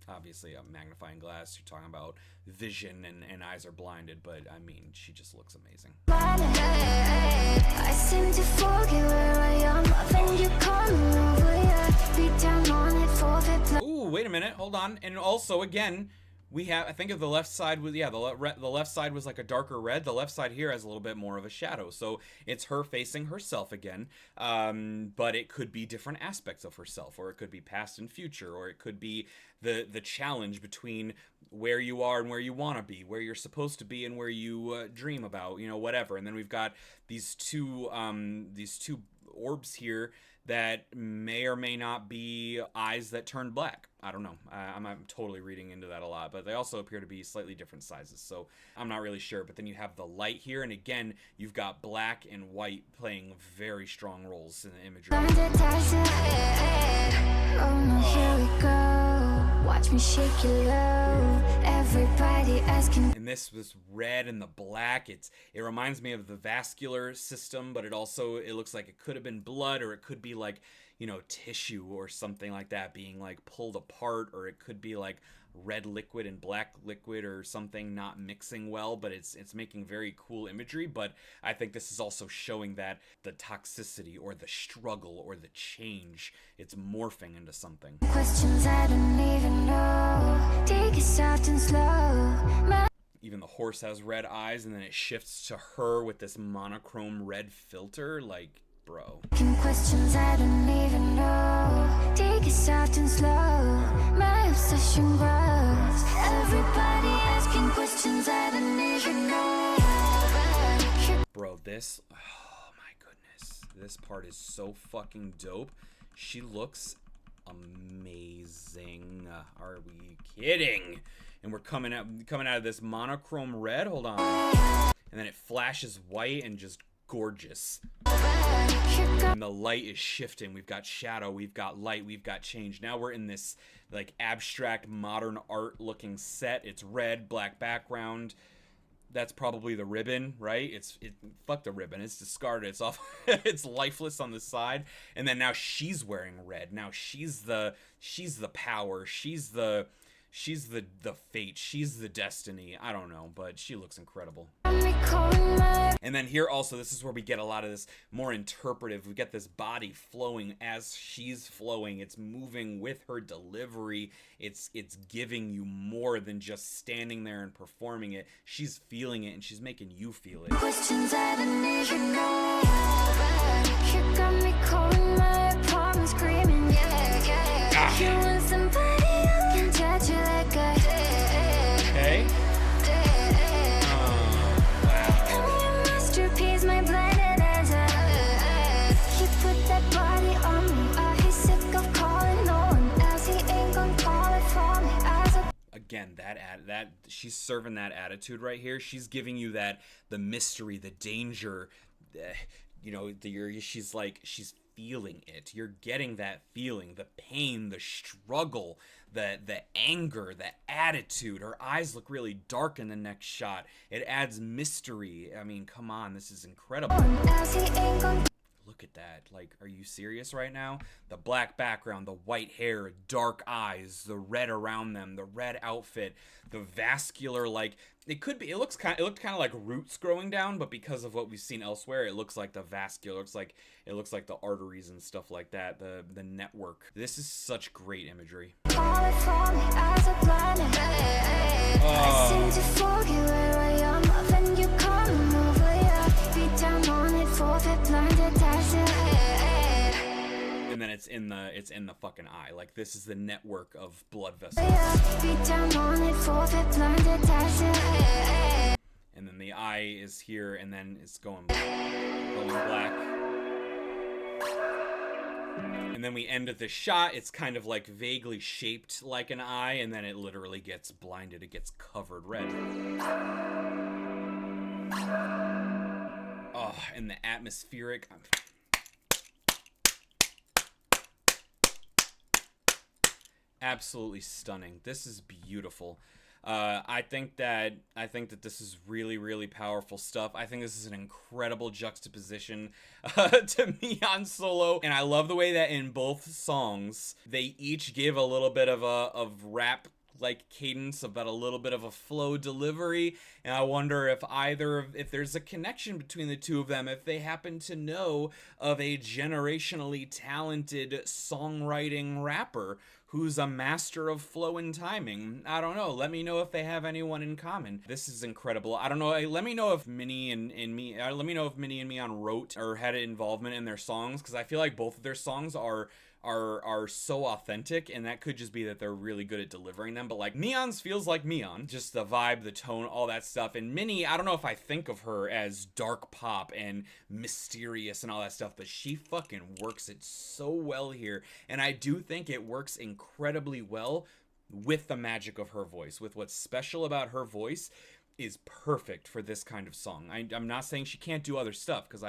Obviously a magnifying glass, you're talking about vision and eyes are blinded, but I mean, she just looks amazing. I seem to forget where I am when you come over, beat down on it for the ooh, wait a minute, hold on. And also again, we have, I think of the left side was, yeah, the left side was like a darker red. The left side here has a little bit more of a shadow. So it's her facing herself again. But it could be different aspects of herself, or it could be past and future, or it could be the challenge between where you are and where you want to be, where you're supposed to be and where you dream about, you know, whatever. And then we've got these two orbs here that may or may not be eyes that turn black. I don't know. I'm totally reading into that a lot, but they also appear to be slightly different sizes, so I'm not really sure. But then you have the light here, and again, you've got black and white playing very strong roles in the imagery. Watch me shake it low. Everybody asking. And this red and the black, it reminds me of the vascular system, but it looks like it could have been blood, or it could be like, you know, tissue or something like that being like pulled apart, or it could be like red liquid and black liquid or something not mixing well, but it's making very cool imagery. But I think this is also showing that the toxicity or the struggle or the change, it's morphing into something. Questions I don't even know. Take it soft and slow. Even the horse has red eyes, and then it shifts to her with this monochrome red filter, like, bro. Questions I don't even know. Take it soft and slow. My obsession grows. Everybody asking questions I don't even know. Bro, this, oh my goodness, this part is so fucking dope. She looks amazing. Are we kidding? And we're coming out of this monochrome red. Hold on. And then it flashes white and just gorgeous. And the light is shifting. We've got shadow, we've got light, we've got change. Now we're in this like abstract modern art looking set. It's red, black background. That's probably the ribbon, right? Fuck the ribbon. It's discarded. It's off. It's lifeless on the side. And then now she's wearing red. Now she's the power. She's the she's the fate, she's the destiny. I don't know, but she looks incredible. And then here also, this is where we get a lot of this more interpretive. We get this body flowing as she's flowing. It's moving with her delivery. It's giving you more than just standing there and performing it. She's feeling it and she's making you feel it. Questions I don't need to know. You got me calling my apartment screaming, yeah, yeah. You want somebody who can touch you like a Okay. My blinded eyes, he put that body on me. He's sick of calling no one else. He ain't gonna call it for me. Again, that she's serving that attitude right here. She's giving you the mystery, the danger. You know, she's feeling it. You're getting that feeling, the pain, the struggle, the anger, the attitude. Her eyes look really dark in the next shot. It adds mystery. I mean, come on, this is incredible. Look at that. Like, are you serious right now? The black background, the white hair, dark eyes, the red around them, the red outfit, the vascular, like, it looked kind of like roots growing down, but because of what we've seen elsewhere, it looks like the vascular, it looks like the arteries and stuff like that, the network. This is such great imagery. And then it's in the fucking eye. Like, this is the network of blood vessels. And then the eye is here, and then it's going black. And then we end at the shot. It's kind of like vaguely shaped like an eye, and then it literally gets blinded. It gets covered red. Oh, and the atmospheric. Absolutely stunning. This is beautiful. I think that this is really, really powerful stuff. I think this is an incredible juxtaposition to Miyeon solo, and I love the way that in both songs they each give a little bit of rap like cadence, about a little bit of a flow delivery, and I wonder if there's a connection between the two of them, if they happen to know of a generationally talented songwriting rapper who's a master of flow and timing. I don't know. Let me know if they have anyone in common. This is incredible. I don't know. Let me know if Minnie and Miyeon wrote or had involvement in their songs, because I feel like both of their songs are so authentic, and that could just be that they're really good at delivering them. But like, Miyeon's feels like Miyeon, just the vibe, the tone, all that stuff. And Minnie, I don't know if I think of her as dark pop and mysterious and all that stuff, but she fucking works it so well here. And I do think it works incredibly well with the magic of her voice, with what's special about her voice is perfect for this kind of song. I'm not saying she can't do other stuff, because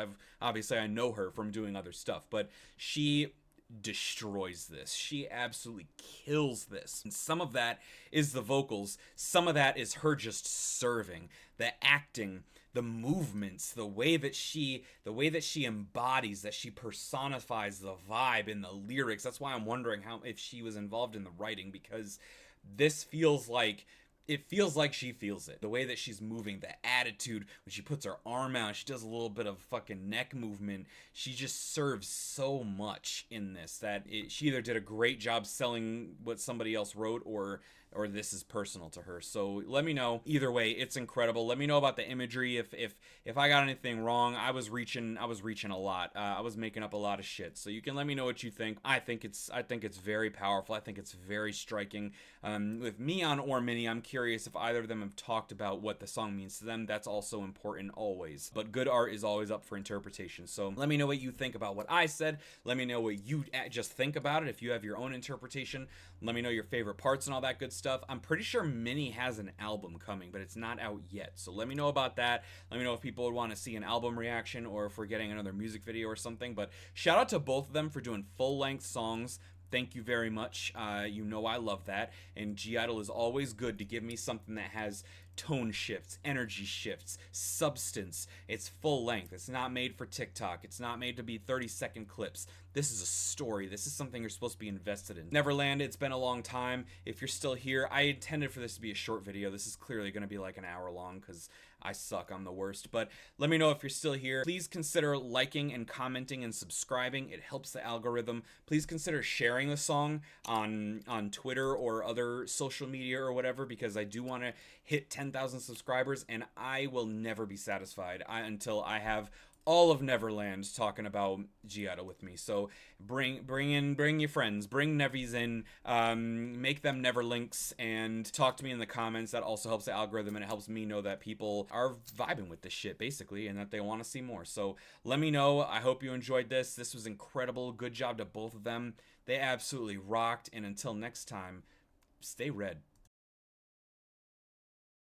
I know her from doing other stuff, but she destroys this. She absolutely kills this. And some of that is the vocals, some of that is her just serving, the acting, the movements, the way that she embodies, that she personifies the vibe in the lyrics. That's why I'm wondering if she was involved in the writing, because this feels like she feels it. The way that she's moving, the attitude, when she puts her arm out, she does a little bit of fucking neck movement. She just serves so much in this that she either did a great job selling what somebody else wrote, or this is personal to her. So let me know. Either way, it's incredible. Let me know about the imagery. If I got anything wrong, I was reaching a lot. I was making up a lot of shit. So you can let me know what you think. I think it's very powerful. I think it's very striking. With Miyeon or Minnie, I'm curious if either of them have talked about what the song means to them. That's also important always. But good art is always up for interpretation. So let me know what you think about what I said. Let me know what you just think about it. If you have your own interpretation, let me know your favorite parts and all that good stuff. I'm pretty sure Minnie has an album coming, but it's not out yet. So let me know about that. Let me know if people would want to see an album reaction, or if we're getting another music video or something. But shout out to both of them for doing full-length songs Thank you very much. You know I love that. And GIDLE is always good to give me something that has tone shifts, energy shifts, substance. It's full length. It's not made for TikTok. It's not made to be 30-second clips. This is a story. This is something you're supposed to be invested in. Neverland, it's been a long time. If you're still here, I intended for this to be a short video. This is clearly going to be like an hour long because I suck. I'm the worst. But let me know if you're still here. Please consider liking and commenting and subscribing. It helps the algorithm. Please consider sharing the song on Twitter or other social media or whatever, because I do want to hit 10,000 subscribers, and I will never be satisfied until I have all of Neverland talking about GIDLE with me. So bring your friends, bring Nevies in, make them Neverlinks, and talk to me in the comments. That also helps the algorithm, and it helps me know that people are vibing with this shit, basically, and that they want to see more. So let me know. I hope you enjoyed this. This was incredible. Good job to both of them. They absolutely rocked, and until next time, stay red.